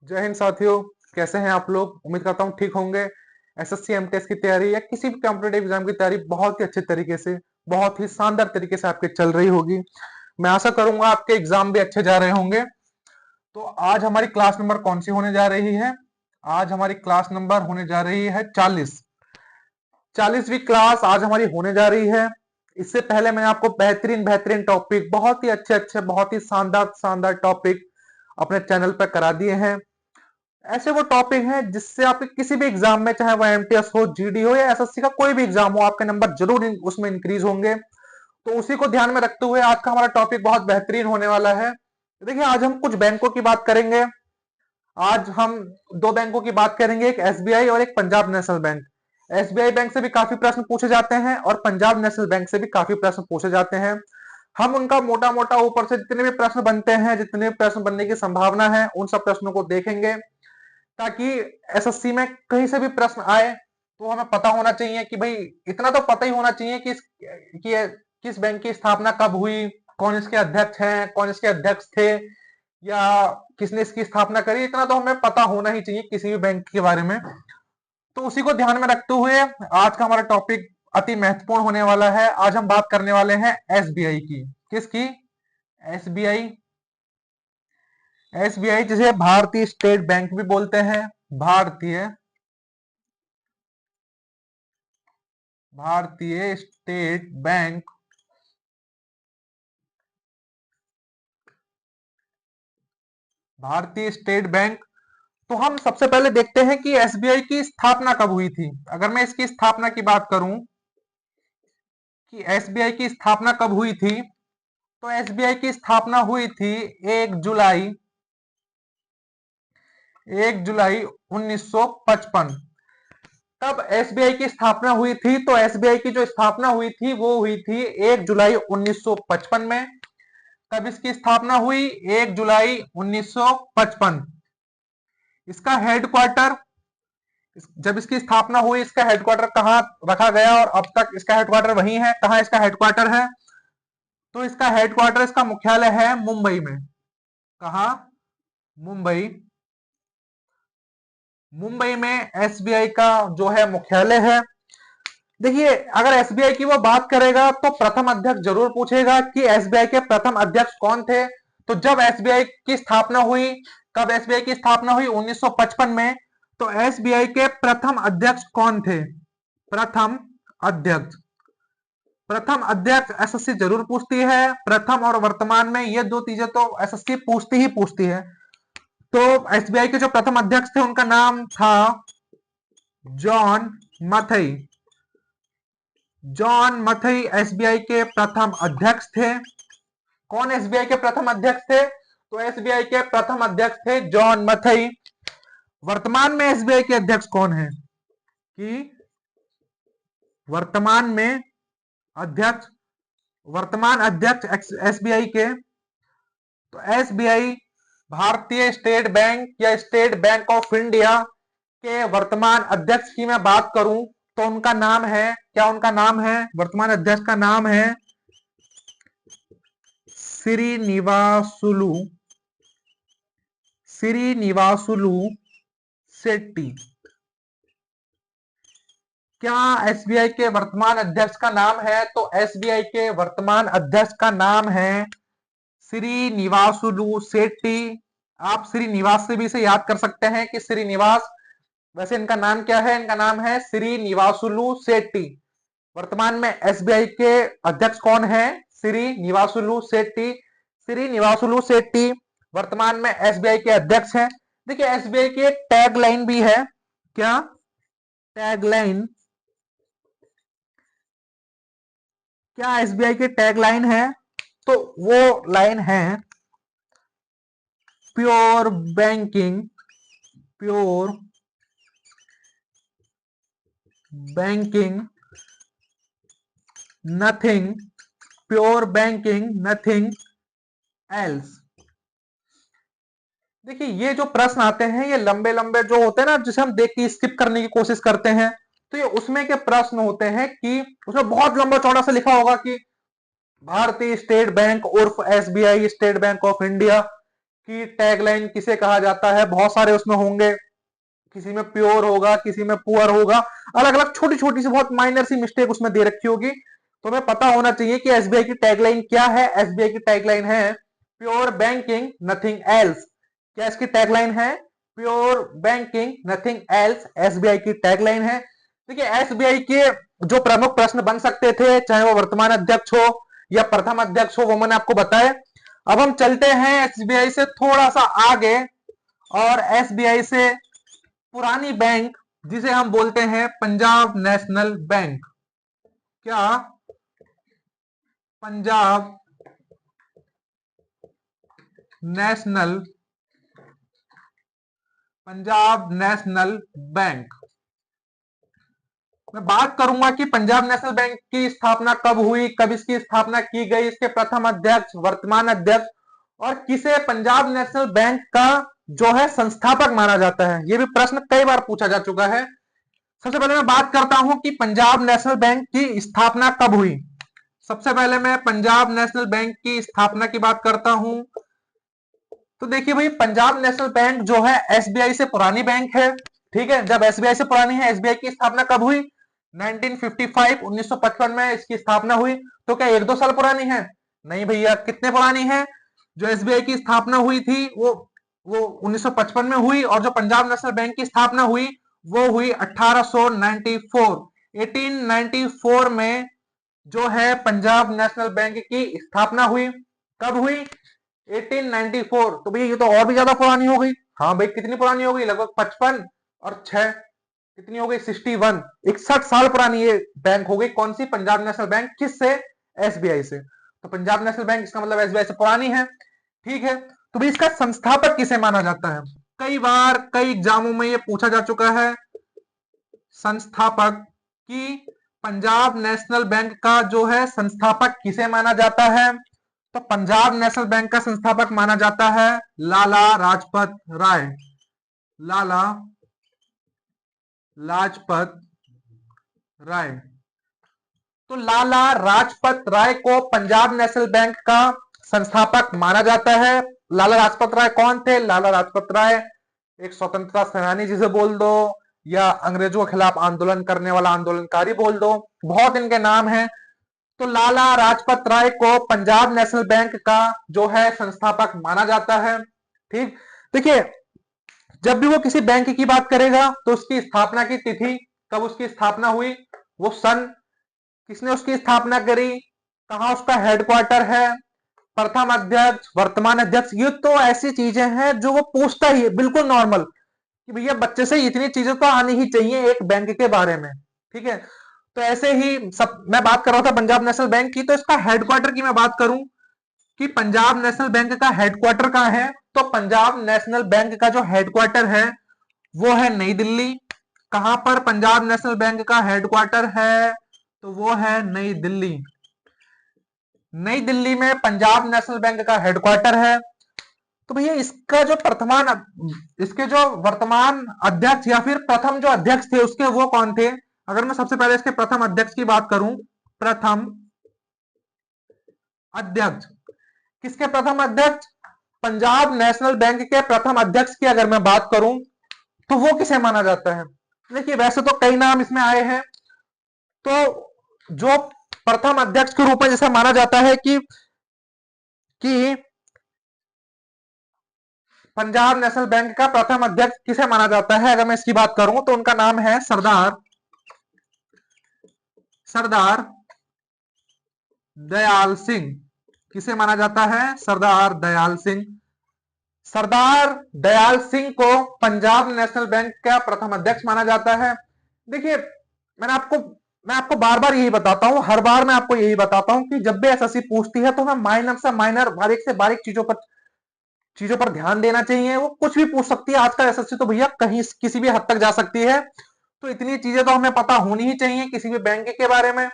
जय हिंद साथियों। कैसे हैं आप लोग? उम्मीद करता हूँ ठीक होंगे। एसएससी एमटीएस की तैयारी या किसी भी कॉम्पिटेटिव एग्जाम की तैयारी बहुत ही अच्छे तरीके से, बहुत ही शानदार तरीके से आपके चल रही होगी। मैं आशा करूंगा आपके एग्जाम भी अच्छे जा रहे होंगे। तो आज हमारी क्लास नंबर कौन सी होने जा रही है? आज हमारी क्लास नंबर होने जा रही है 40। 40वीं क्लास आज हमारी होने जा रही है। इससे पहले मैं आपको बेहतरीन बेहतरीन टॉपिक, बहुत ही अच्छे अच्छे, बहुत ही शानदार शानदार टॉपिक अपने चैनल पर करा दिए हैं। ऐसे वो टॉपिक हैं जिससे आपके किसी भी एग्जाम में, चाहे वो एमटीएस हो, जीडी हो या एसएससी का कोई भी एग्जाम हो, आपके नंबर जरूर उसमें इंक्रीज होंगे। तो उसी को ध्यान में रखते हुए आज का हमारा टॉपिक बहुत बेहतरीन होने वाला है। देखिए, आज हम कुछ बैंकों की बात करेंगे। आज हम दो बैंकों की बात करेंगे, एक एसबीआई और एक Punjab national bank. SBI bank से भी काफी प्रश्न पूछे जाते हैं और पंजाब नेशनल बैंक से भी काफी प्रश्न पूछे जाते हैं। हम उनका मोटा मोटा ऊपर से जितने भी प्रश्न बनते हैं, जितने भी प्रश्न बनने की संभावना है, उन सब प्रश्नों को देखेंगे, ताकि एसएससी में कहीं से भी प्रश्न आए तो हमें पता होना चाहिए कि भाई, इतना तो पता ही होना चाहिए कि किस बैंक की स्थापना कब हुई, कौन इसके अध्यक्ष हैं, कौन इसके अध्यक्ष थे, या किसने इसकी स्थापना करी। इतना तो हमें पता होना ही चाहिए किसी भी बैंक के बारे में। तो उसी को ध्यान में रखते हुए आज का हमारा टॉपिक अति महत्वपूर्ण होने वाला है। आज हम बात करने वाले हैं एसबीआई की। किसकी? एसबीआई। एसबीआई जिसे भारतीय स्टेट बैंक भी बोलते हैं। भारतीय भारतीय स्टेट बैंक। भारतीय स्टेट बैंक। तो हम सबसे पहले देखते हैं कि एसबीआई की स्थापना कब हुई थी। अगर मैं इसकी स्थापना की बात करूं कि एसबीआई की स्थापना कब हुई थी, तो एसबीआई की स्थापना हुई थी 1 जुलाई 1 जुलाई 1955। तब एसबीआई की स्थापना हुई थी, तो एसबीआई की जो स्थापना हुई थी वो हुई थी 1 जुलाई 1955 में। कब इसकी स्थापना हुई? 1 जुलाई 1955। इसका हेडक्वार्टर, जब इसकी स्थापना हुई, इसका हेडक्वार्टर कहाँ रखा गया और अब तक इसका हेडक्वार्टर वही है। कहाँ इसका हेडक्वार्टर है? तो इसका हेडक्वार्टर, इसका मुख्यालय है मुंबई में। कहाँ? मुंबई। मुंबई में एसबीआई का जो है मुख्यालय है। देखिए, अगर एसबीआई की वो बात करेगा तो प्रथम अध्यक्ष जरूर पूछेगा कि एसबीआई के प्रथम अध्यक्ष कौन थे। तो जब एसबीआई की स्थापना हुई, कब एसबीआई की स्थापना हुई? 1955 में। तो एसबीआई के प्रथम अध्यक्ष कौन थे? प्रथम अध्यक्ष। प्रथम अध्यक्ष एसएससी जरूर पूछती है। प्रथम और वर्तमान में ये दो चीजें तो एसएससी पूछती ही पूछती है। तो एसबीआई के जो प्रथम अध्यक्ष थे उनका नाम था John Mathai. John Mathai SBI के प्रथम अध्यक्ष थे। कौन एसबीआई के प्रथम अध्यक्ष थे? तो एसबीआई के प्रथम अध्यक्ष थे जॉन मथई। वर्तमान में एसबीआई के अध्यक्ष कौन है? कि वर्तमान में अध्यक्ष, वर्तमान अध्यक्ष एसबीआई के, तो एसबीआई, भारतीय स्टेट बैंक या स्टेट बैंक ऑफ इंडिया के वर्तमान अध्यक्ष की मैं बात करूं तो उनका नाम है, क्या उनका नाम है? वर्तमान अध्यक्ष का नाम है श्रीनिवासुलु श्रीनिवासुलु शेट्टी। क्या एसबीआई के वर्तमान अध्यक्ष का नाम है? तो एसबीआई के वर्तमान अध्यक्ष का नाम है श्रीनिवासुलु शेट्टी। आप श्रीनिवास से भी इसे याद कर सकते हैं कि श्रीनिवास, वैसे इनका नाम क्या है? इनका नाम है श्रीनिवासुलु शेट्टी। वर्तमान में एसबीआई के अध्यक्ष कौन है? श्रीनिवासुलु शेट्टी। श्रीनिवासुलु शेट्टी वर्तमान में एसबीआई के अध्यक्ष हैं। देखिए, एसबीआई की एक टैग लाइन भी है। क्या टैग लाइन? क्या एसबीआई की टैग लाइन है? तो वो लाइन है pure banking, pure banking nothing, pure banking nothing else. देखिए, ये जो प्रश्न आते हैं ये लंबे लंबे जो होते हैं ना, जिसे हम देख के स्किप करने की कोशिश करते हैं, तो ये उसमें के प्रश्न होते हैं कि उसमें बहुत लंबा चौड़ा सा लिखा होगा कि भारतीय स्टेट बैंक उर्फ SBI, state bank of India की टैगलाइन किसे कहा जाता है, बहुत सारे उसमें होंगे, किसी में प्योर होगा, किसी में पुअर होगा, अलग अलग छोटी छोटी सी बहुत माइनर सी मिस्टेक उसमें दे रखी होगी। तो हमें पता होना चाहिए कि एसबीआई की टैगलाइन क्या है। एसबीआई की टैगलाइन है प्योर बैंकिंग नथिंग एल्स। क्या इसकी टैगलाइन है? Pure banking nothing else SBI की टैगलाइन है। देखिए एसबीआई के जो प्रमुख प्रश्न बन सकते थे, चाहे वो वर्तमान अध्यक्ष हो या प्रथम अध्यक्ष हो, वो मैंने आपको बताया। अब हम चलते हैं एसबीआई से थोड़ा सा आगे और एसबीआई से पुरानी बैंक जिसे हम बोलते हैं पंजाब नेशनल बैंक। क्या Punjab national Punjab national bank, मैं बात करूंगा कि पंजाब नेशनल बैंक की स्थापना कब हुई, कब इसकी स्थापना की गई, इसके प्रथम अध्यक्ष, वर्तमान अध्यक्ष और किसे पंजाब नेशनल बैंक का जो है संस्थापक माना जाता है। यह भी प्रश्न कई बार पूछा जा चुका है। सबसे पहले मैं बात करता हूं कि पंजाब नेशनल बैंक की स्थापना कब हुई। सबसे पहले मैं पंजाब नेशनल बैंक की स्थापना की बात करता हूं। तो देखिए भाई, पंजाब नेशनल बैंक जो है एसबीआई से पुरानी बैंक है। ठीक है, जब एसबीआई से पुरानी है, एसबीआई की स्थापना कब हुई? 1955 1955 में इसकी स्थापना हुई। तो क्या 1-2 साल पुरानी है? नहीं भैया, कितने पुरानी है? जो एसबीआई की स्थापना हुई थी वो 1955 में हुई और जो पंजाब नेशनल बैंक की स्थापना हुई वो हुई 1894 1894 में जो है पंजाब नेशनल बैंक की स्थापना हुई। कब हुई? 1894। तो भैया ये तो और भी ज्यादा पुरानी हो गई। हाँ भाई, कितनी पुरानी हो गई? लगभग 55 और 6 कितनी हो गई? 61 61 साल पुरानी ये बैंक हो गई। कौन सी? Punjab national bank. किससे? एसबीआई से। तो पंजाब नेशनल बैंक इसका मतलब एसबीआई से पुरानी है। ठीक है, तो भाई इसका संस्थापक किसे माना जाता है? कई बार कई एग्जामों में ये पूछा जा चुका है संस्थापक की पंजाब नेशनल बैंक का जो है संस्थापक किसे माना जाता है। तो पंजाब नेशनल बैंक का संस्थापक माना जाता है लाला लाजपत राय। लाला लाजपत राय। तो लाला लाजपत राय को पंजाब नेशनल बैंक का संस्थापक माना जाता है। लाला लाजपत राय कौन थे? लाला लाजपत राय एक स्वतंत्रता सेनानी जिसे बोल दो, या अंग्रेजों के खिलाफ आंदोलन करने वाला आंदोलनकारी बोल दो, बहुत इनके नाम हैं। तो लाला लाजपत राय को पंजाब नेशनल बैंक का जो है संस्थापक माना जाता है। ठीक, देखिए जब भी वो किसी बैंक की बात करेगा तो उसकी स्थापना की तिथि, कब उसकी स्थापना हुई, वो सन, किसने उसकी स्थापना करी, कहां उसका हेडक्वार्टर है, प्रथम अध्यक्ष, वर्तमान अध्यक्ष, ये तो ऐसी चीजें हैं जो वो पूछता ही है, बिल्कुल नॉर्मल कि भैया बच्चे से इतनी चीजें तो आनी ही चाहिए एक बैंक के बारे में। ठीक है, तो ऐसे ही सब मैं बात कर रहा था पंजाब नेशनल बैंक की। तो इसका हेडक्वार्टर की मैं बात करूं कि पंजाब नेशनल बैंक का हेडक्वार्टर कहां है, तो पंजाब नेशनल बैंक का जो हेडक्वार्टर है वो है नई दिल्ली। कहां पर पंजाब नेशनल बैंक का हेडक्वार्टर है? तो वो है नई दिल्ली। नई दिल्ली में पंजाब नेशनल बैंक का हेडक्वार्टर है। तो भैया इसका जो इसके जो वर्तमान अध्यक्ष या फिर प्रथम जो अध्यक्ष थे उसके वो कौन थे? अगर मैं सबसे पहले इसके प्रथम अध्यक्ष की बात करूं, प्रथम अध्यक्ष, किसके प्रथम अध्यक्ष? पंजाब नेशनल बैंक के प्रथम अध्यक्ष की अगर मैं बात करूं तो वो किसे माना जाता है? देखिए वैसे तो कई नाम इसमें आए हैं, तो जो प्रथम अध्यक्ष के रूप में जैसा माना जाता है कि पंजाब नेशनल बैंक का प्रथम अध्यक्ष किसे माना जाता है, अगर मैं इसकी बात करूं तो उनका नाम है सरदार दयाल सिंह। किसे माना जाता है? सरदार दयाल सिंह। सरदार दयाल सिंह को पंजाब नेशनल बैंक का प्रथम अध्यक्ष माना जाता है। देखिए मैं आपको बार बार यही बताता हूं, हर बार मैं आपको यही बताता हूं कि जब भी एसएससी पूछती है तो हमें माइनर से माइनर, बारीक से बारीक चीजों पर ध्यान देना चाहिए। वो कुछ भी पूछ सकती है, आजकल एसएससी तो भैया कहीं किसी भी हद तक जा सकती है। तो इतनी चीजें तो हमें पता होनी ही चाहिए किसी भी बैंक के बारे में।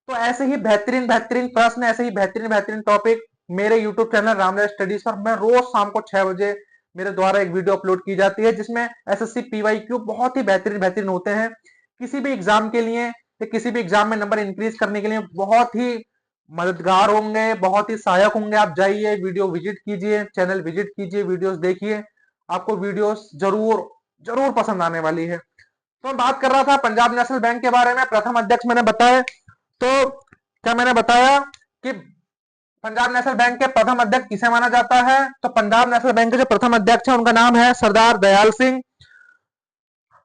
तो ऐसे ही बेहतरीन बेहतरीन प्रश्न, ऐसे ही बेहतरीन बेहतरीन टॉपिक मेरे यूट्यूब चैनल रामराज स्टडीज पर मैं रोज शाम को 6 बजे मेरे द्वारा एक वीडियो अपलोड की जाती है, जिसमें एसएससी पीवाईक्यू बहुत ही बेहतरीन बेहतरीन होते हैं। किसी भी एग्जाम के लिए या किसी भी एग्जाम में नंबर इंक्रीज करने के लिए बहुत ही मददगार होंगे, बहुत ही सहायक होंगे। आप जाइए, वीडियो विजिट कीजिए, चैनल विजिट कीजिए, वीडियोस देखिए, आपको वीडियोस जरूर जरूर पसंद आने वाली है। तो मैं बात कर रहा था पंजाब नेशनल बैंक के बारे में। प्रथम अध्यक्ष मैंने बताया, तो क्या मैंने बताया कि पंजाब नेशनल बैंक के प्रथम अध्यक्ष किसे माना जाता है? तो पंजाब नेशनल बैंक के जो प्रथम अध्यक्ष है उनका नाम है सरदार दयाल सिंह।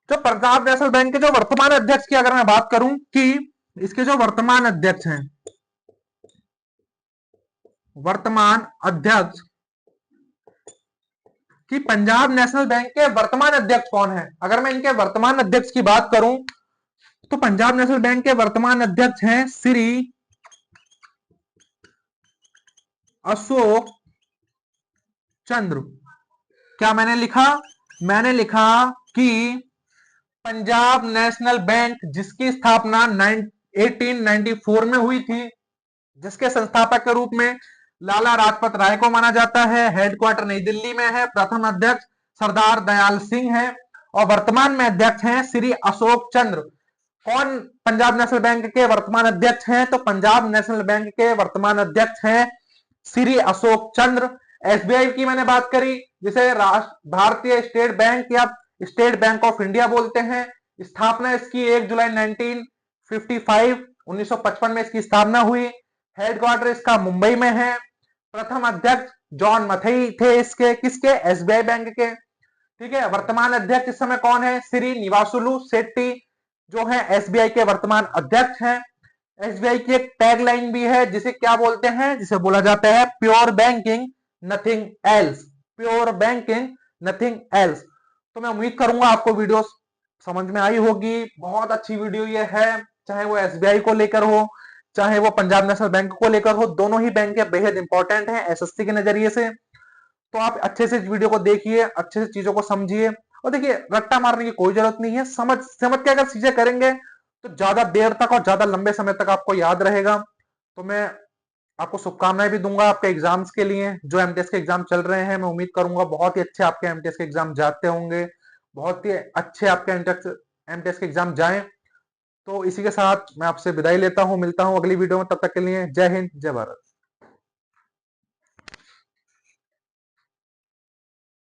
जो पंजाब नेशनल बैंक के जो वर्तमान अध्यक्ष की अगर मैं बात करूं कि इसके जो वर्तमान अध्यक्ष हैं, वर्तमान अध्यक्ष कि पंजाब नेशनल बैंक के वर्तमान अध्यक्ष कौन है? अगर मैं इनके वर्तमान अध्यक्ष की बात करूं तो पंजाब नेशनल बैंक के वर्तमान अध्यक्ष हैं श्री अशोक चंद्र। क्या मैंने लिखा? मैंने लिखा कि पंजाब नेशनल बैंक जिसकी स्थापना 1894 में हुई थी, जिसके संस्थापक के रूप में लाला लाजपत राय को माना जाता है, हेडक्वार्टर नई दिल्ली में है, प्रथम अध्यक्ष सरदार दयाल सिंह है और वर्तमान में अध्यक्ष हैं श्री अशोक चंद्र। कौन पंजाब नेशनल बैंक के वर्तमान अध्यक्ष हैं? तो पंजाब नेशनल बैंक के वर्तमान अध्यक्ष हैं श्री अशोक चंद्र। एसबीआई की मैंने बात करी, जिसे भारतीय स्टेट बैंक या स्टेट बैंक ऑफ इंडिया बोलते हैं। स्थापना इसकी 1 जुलाई 1955 में इसकी स्थापना हुई। हेडक्वार्टर इसका मुंबई में है। प्रथम अध्यक्ष जॉन मथई थे इसके, किसके? एसबीआई बैंक के। ठीक है। वर्तमान अध्यक्ष इस समय कौन है? श्री निवासुलु शेट्टी, जो है एसबीआई के वर्तमान अध्यक्ष हैं। एसबीआई की एक टैगलाइन भी है, जिसे क्या बोलते हैं? जिसे बोला जाता है pure banking nothing else. Pure banking nothing else. तो मैं उम्मीद करूंगा आपको वीडियो समझ में आई होगी। बहुत अच्छी वीडियो ये है, चाहे वो एसबीआई को लेकर हो, चाहे वो पंजाब नेशनल बैंक को लेकर हो। दोनों ही बैंक बेहद इंपॉर्टेंट हैं एसएससी के नजरिए से। तो आप अच्छे से वीडियो को देखिए, अच्छे से चीजों को समझिए और देखिए, रट्टा मारने की कोई जरूरत नहीं है। समझ समझ के अगर चीजें करेंगे तो ज्यादा देर तक और ज्यादा लंबे समय तक आपको याद रहेगा। तो मैं आपको शुभकामनाएं भी दूंगा आपके एग्जाम्स के लिए। जो एमटीएस के एग्जाम चल रहे हैं, मैं उम्मीद करूंगा बहुत ही अच्छे आपके एमटीएस के एग्जाम जाते होंगे, बहुत ही अच्छे आपके एमटीएस के एग्जाम जाएं। तो इसी के साथ मैं आपसे विदाई लेता हूं, मिलता हूं अगली वीडियो में। तब तक के लिए जय हिंद, जय भारत।